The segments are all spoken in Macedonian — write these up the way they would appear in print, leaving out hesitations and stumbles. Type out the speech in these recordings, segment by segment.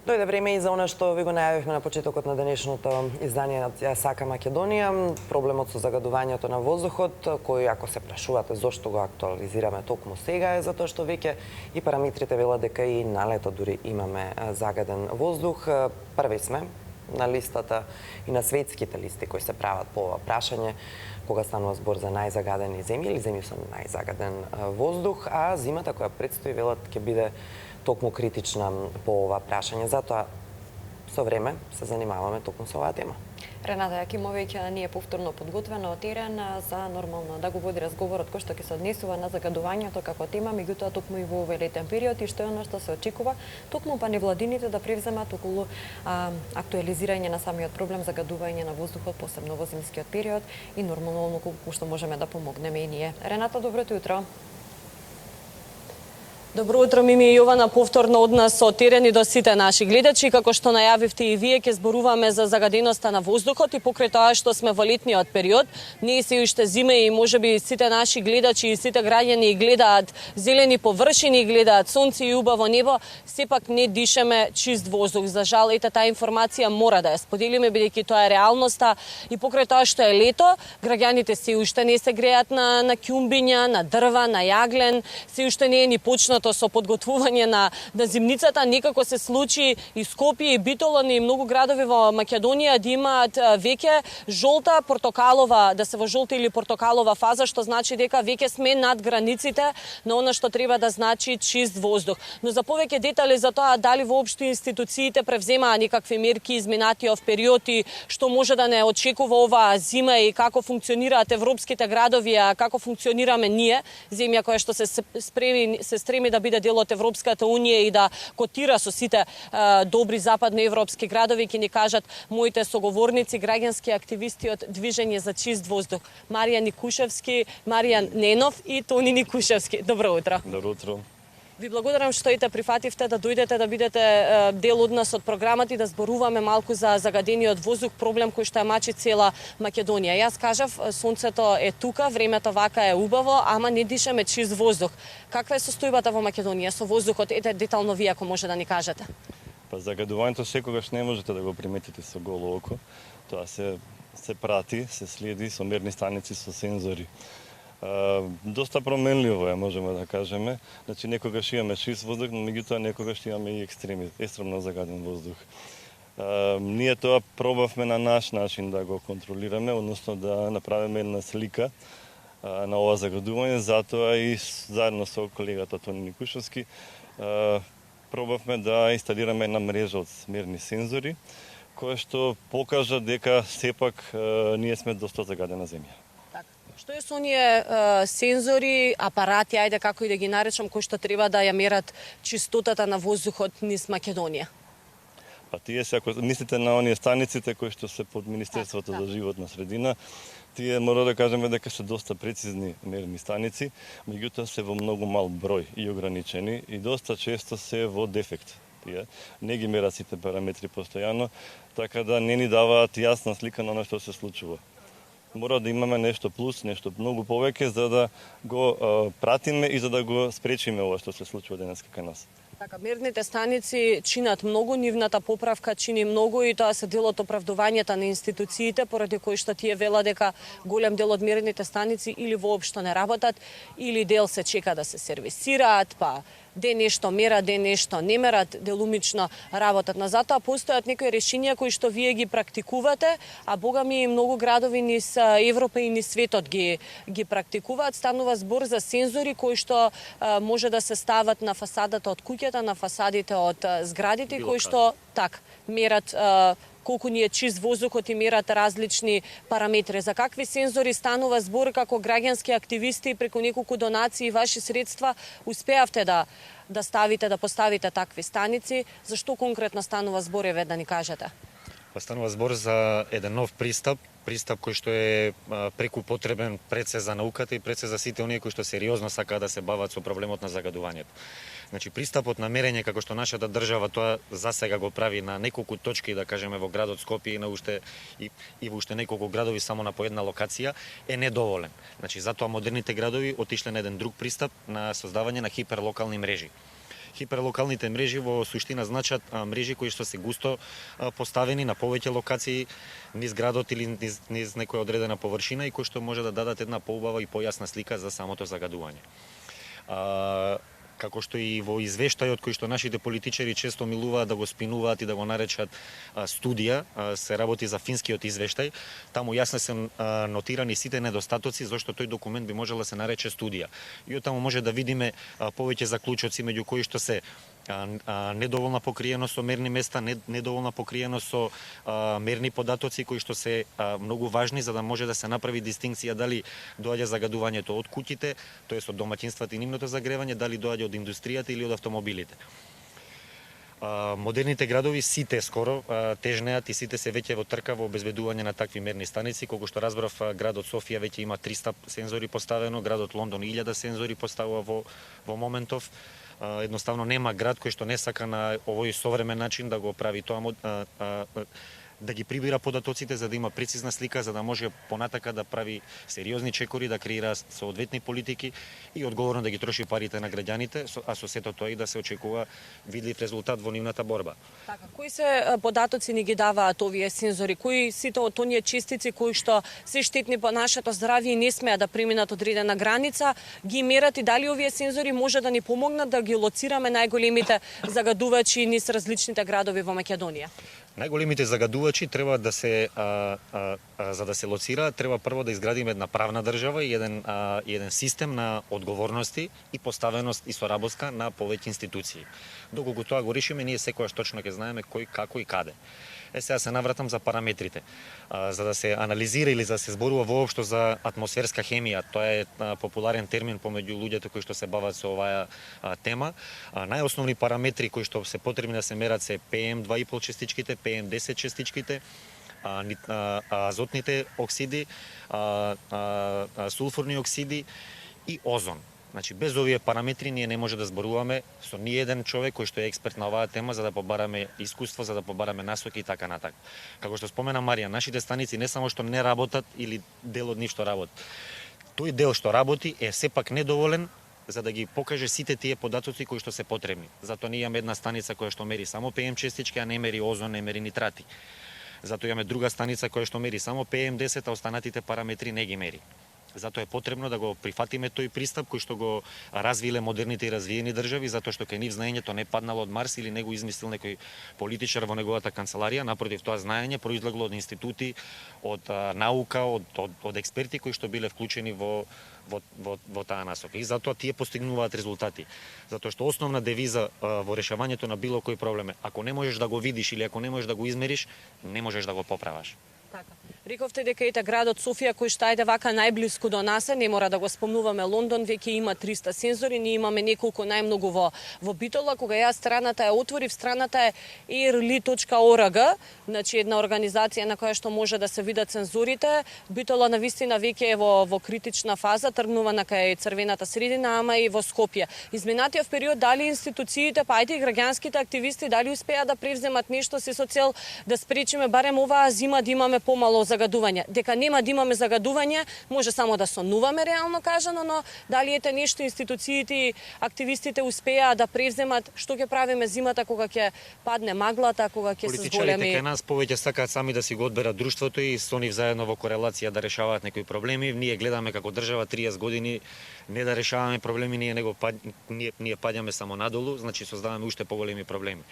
Дојде време и за она што ви го најавивме на почетокот на денешното издание на Ја сака Македонија, проблемот со загадувањето на воздухот, кој, ако се прашувате зошто го актуализираме токму сега, е затоа што веќе и параметрите велат дека и на лето дури имаме загаден воздух. Први сме на листата и на светските листи кои се прават по ова прашање, кога станува збор за најзагадени земји или земји со најзагаден воздух, а зимата која предстои велат ќе биде токму критична по ова прашање. Затоа со време се занимаваме токму со оваа тема. Рената Јакимовиќ ни е повторно подготвена од терен за нормално да го води разговорот кој што ќе се однесува на загадувањето како тема, меѓутоа токму и во овој летен период и што е она што се очекува, токму па невладините да превземат околу актуализирање на самиот проблем загадување на воздухот, посебно во зимскиот период и нормално колку што можеме да помогнеме и ние. Рената, доброто утро. Добро утро, Мими и Јована, повторно од нас од терен и до сите наши гледачи. Како што најавивте и вие, ќе зборуваме за загаденоста на воздухот и покрај тоа што сме во летниот период. Не се уште зима и можеби сите наши гледачи и сите граѓани гледаат зелени површини, гледаат сонце и убаво небо, сепак не дишеме чист воздух. За жал, ете таа информација мора да ја споделиме, бидејќи тоа е реалноста и покрај тоа што е лето, граѓаните се уште не се греат на ќумбиња, на дрва, на јаглен, се уште не е ни почнато со подготвување на зимницата. Некако се случи и Скопје, и Битола, и многу градови во Македонија да имаат веќе жолта, портокалова, да се во жолта или портокалова фаза, што значи дека веќе сме над границите на она што треба да значи чист воздух. Но за повеќе детали за тоа дали воопшто институциите превземаа некакви мерки изминатиот период и што може да не очекува оваа зима и како функционираат европските градови, а како функционираме ние, земја која што се стреми да биде дел од Европската унија и да котира со сите добри западноевропски градови, ќе ни кажат моите соговорници, граѓански активисти од Движење за чист воздух. Маријан Никушевски, Маријан Ненов и Тони Никушевски. Добро утро. Добро утро. Ви благодарам што и те прифативте да дојдете да бидете дел од нас од програмата и да зборуваме малку за загадениот воздух, проблем кој што ја мачи цела Македонија. Јас кажав, сонцето е тука, времето вака е убаво, ама не дишеме чист воздух. Каква е состојбата во Македонија со воздухот? Ете детално вие ако може да ни кажете. Па загадувањето секогаш не можете да го приметите со голо око. Тоа се прати, се следи со мерни станици, со сензори. Доста променливо е, можеме да кажеме. Значи, некогаш имаме чист воздух, но меѓутоа некогаш имаме и екстремно загаден воздух. Ние тоа пробавме на наш начин да го контролираме, односно да направиме една слика на ова загадување, затоа и заедно со колегата Тони Никушевски пробавме да инсталираме една мрежа од мерни сензори, која што покажа дека сепак ние сме доста загадена земја. Што е со оние сензори, апарати, ајде како и да ги наречам, кои што треба да ја мерат чистотата на воздухот низ Македонија? Па тие се, ако мислите на оние станиците кои што се под Министерството за животна средина, тие мора да кажеме дека се доста прецизни мерни станици, меѓутоа се во многу мал број и ограничени и доста често се во дефект. Тие не ги мерат сите параметри постојано, така да не ни даваат јасна слика на она што се случува. Мора да имаме нешто плюс, нешто многу повеќе за да го пратиме и за да го спречиме ова што се случува денеска кај нас. Така, мерните станици чинат многу, нивната поправка чини многу и тоа се дел од оправдувањата на институциите, поради кои што тие велат дека голем дел од мерните станици или воопшто не работат, или дел се чека да се сервисираат, па де нешто мерат, де нешто не мерат, делумично работат. Но затоа постојат некои решенија кои што вие ги практикувате, а богами и многу градови низ Европа и низ светот ги практикуваат. Станува збор за сензори кои што може да се стават на фасадата од куќата, на фасадите од зградите, кои што мерат колку ни е чист воздухот и мерат различни параметри. За какви сензори станува збор како граѓански активисти преку неколку донации и ваши средства успеавте да поставите такви станици? Зашто конкретно станува збор, еве да ни кажете? Станува збор за еден нов пристап кој што е преку потребен пред се за науката и пред се за сите оние кои што сериозно сакаат да се бават со проблемот на загадувањето. Значи, пристапот на мерење како што нашата држава тоа засега го прави на неколку точки, да кажеме во градот Скопје и во уште неколку градови само на по една локација е недоволен. Значи, затоа модерните градови отишле на еден друг пристап на создавање на хиперлокални мрежи. Хиперлокалните мрежи во суштина значат мрежи кои што се густо поставени на повеќе локации низ градот или низ некоја одредена површина и кои што може да дадат една поубава и појасна слика за самото загадување. Како што и во извештајот кој што нашите политичари често милуваат да го спинуваат и да го наречат студија, се работи за финскиот извештај, таму јасно се нотирани сите недостатоци зашто тој документ би можел да се нарече студија. И од таму може да видиме повеќе заклучоци меѓу кои што се недоволна покриеност со мерни места, недоволна покриеност со мерни податоци кои што се многу важни за да може да се направи дистинкција дали доаѓа загадувањето од куќите, тоест од домаќинствата и нивното загревање, дали доаѓа од индустријата или од автомобилите. Модерните градови сите скоро тежнеат и сите се веќе во трка во обезбедување на такви мерни станици. Колку што разбрав, градот Софија веќе има 300 сензори поставено, градот Лондон 1000 сензори поставува во моментов. Едноставно нема град кој што не сака на овој современ начин да го прави тоа, да ги прибира податоците за да има прецизна слика, за да може понатака да прави сериозни чекори, да креира соодветни политики и одговорно да ги троши парите на граѓаните, а со сето тоа и да се очекува видлив резултат во нивната борба. Така, кои се податоци ни ги даваат овие сензори? Кои сите од оние честици кои што се штетни по нашето здравје и не смеат да преминат одредена граница, ги мерат и дали овие сензори може да ни помогнат да ги лоцираме најголемите загадувачи низ различните градови во Македонија? Најголемите загадувачи треба да се за да се лоцираат, треба прво да изградиме една правна држава и еден систем на одговорности и поставеност и соработка на повеќе институции. Доколку тоа го решиме, ние секогаш точно ќе знаеме кој, како и каде. Сега се навратам за параметрите. За да се анализира или за да се зборува воопшто за атмосферска хемија, тоа е популарен термин помеѓу луѓето кои што се бават со оваа тема. Најосновни параметри кои што се потребни да се мерат се PM2,5 частичките, PM10 частичките, азотните оксиди, сулфурни оксиди и озон. Значи, без овие параметри ние не може да зборуваме со ни еден човек кој што е експерт на оваа тема за да побараме искуство, за да побараме насоки и така натака. Како што спомена Марија, нашите станици не само што не работат или дел од нив што работи. Тој дел што работи е сепак недоволен за да ги покаже сите тие податоци кои што се потребни. Затоа ние имаме една станица која што мери само PM честички, а не мери озон, не мери нитрати. Затоа имаме друга станица која што мери само PM10, а останатите параметри не ги мери. Затоа е потребно да го прифатиме тој пристап кој што го развиле модерните и развиени држави, затоа што кај нив знаењето не паднало од Марс или не го измислил некој политичар во неговата канцеларија, напротив, тоа знаење произлегло од институти, од наука, од експерти кои што биле вклучени во таа насока. И затоа тие постигнуваат резултати. Затоа што основна девиза во решавањето на било кој проблем е, ако не можеш да го видиш или ако не можеш да го измериш, не можеш да го поправаш. Така. Рековте дека ете градот Софија кој што ајде вака најблиску до нас, не мора да го спомнуваме Лондон, веќе има 300 сензори, ние имаме неколку најмногу во Битола. Кога јас страната ја отворив, страната е airli.org, значи една организација на која што може да се видат сензорите. Битола навистина веќе е во критична фаза, тргнува на кај црвената средина, ама и во Скопје. Изминатиот период дали институциите, па ајде и граѓанските активисти дали успеа да превземат нешто се со цел да спречиме барем оваа зима да имаме помало загадување. Дека нема да имаме загадување, може само да сонуваме реално кажано, но дали ете нешто институциите и активистите успеа да превземат, што ќе правиме зимата кога ќе падне маглата, кога ќе се зголеми. Политичарите кај нас повеќе сакаат сами да си го одберат друштвото и со нив заедно во корелација да решаваат некои проблеми. Ние гледаме како држава 30 години не да решаваме проблеми, ние паѓаме само надолу, значи создаваме уште поголеми проблеми.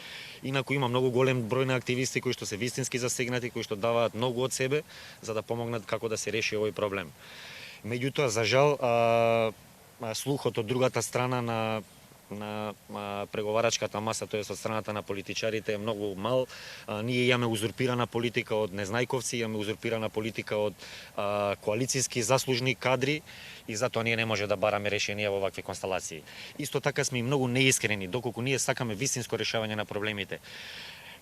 Инаку има многу голем број на активисти кои што се вистински засегнати, кои што даваат многу од себе за да помогнат како да се реши овој проблем. Меѓутоа, за жал, слухот од другата страна на преговарачката маса, тоест од страната на политичарите, е многу мал. Ние имаме узурпирана политика од незнајковци, имаме узурпирана политика од коалицијски заслужни кадри и затоа ние не може да бараме решенија во вакви констелации. Исто така сме и многу неискрени, доколку ние сакаме вистинско решавање на проблемите.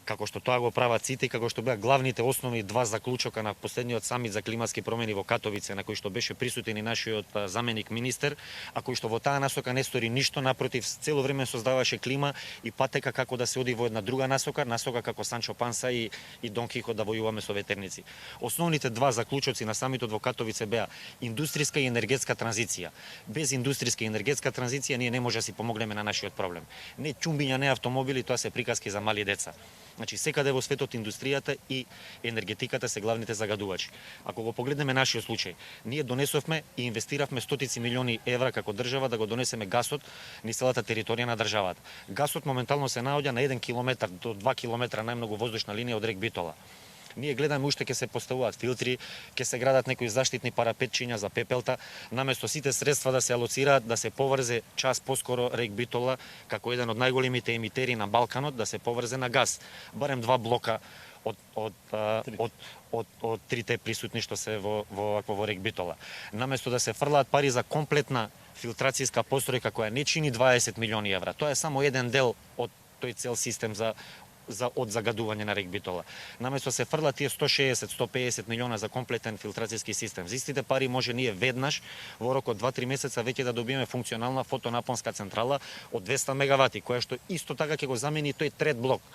како што тоа го прават сите и како што беа главните основни два заклучока на последниот самит за климатски промени во Катовице, на кој што беше присутен и нашиот заменик министер, а кој што во таа насока не стори ништо, напротив, цело време создаваше клима и патека како да се оди во една друга насока како Санчо Панса и Дон Кихот да војуваме со ветерници. Основните два заклучоци на самитот во Катовице беа индустријска и енергетска транзиција. Без индустријска и енергетска транзиција ние не може да си помогнеме на нашиот проблем. Не чумбиња, не автомобили, тоа се приказки за мали деца. Значи, секаде во светот индустријата и енергетиката се главните загадувачи. Ако го погледнеме нашиот случај, ние донесовме и инвестиравме стотици милиони евра како држава да го донесеме гасот низ целата територија на државата. Гасот моментално се наоѓа на 1 километар до 2 километра најмногу воздушна линија од рек Битола. Ние гледаме уште ќе се поставуваат филтри, ќе се градат некои заштитни парапетчиња за пепелта, наместо сите средства да се алоцираат, да се поврзе час поскоро рек Битола како еден од најголемите емитери на Балканот, да се поврзе на газ. Барем 2 блока од трите присутни што се во рек Битола. Наместо да се фрлаат пари за комплетна филтрацијска постројка која не чини 20 милиони евра. Тоа е само еден дел од тој цел систем од загадување на рек Битола. Наместо се фрлат тие 160-150 милиона за комплетен филтрацијски систем. За истите пари може ние веднаш во рок од 2-3 месеца веќе да добиеме функционална фотонапонска централа од 200 мегавати, која што исто така ќе го замени тој трет блок.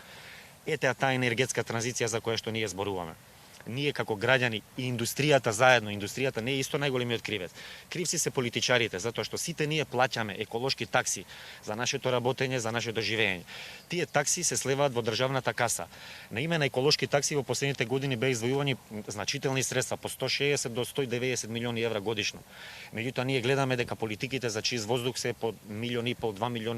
Ете таа енергетска транзиција за која што ние зборуваме. Ние како граѓани и индустријата заедно, индустријата не е исто најголемиот кривец. Кривци се политичарите, затоа што сите ние плаќаме еколошки такси за нашето работење, за нашето живење. Тие такси се слеваат во државната каса. На име на еколошки такси во последните години беа издвојувани значителни средства, по 160 до 190 милиони евра годишно. Меѓутоа ние гледаме дека политиките за чист воздух се по 1,5 2 милиони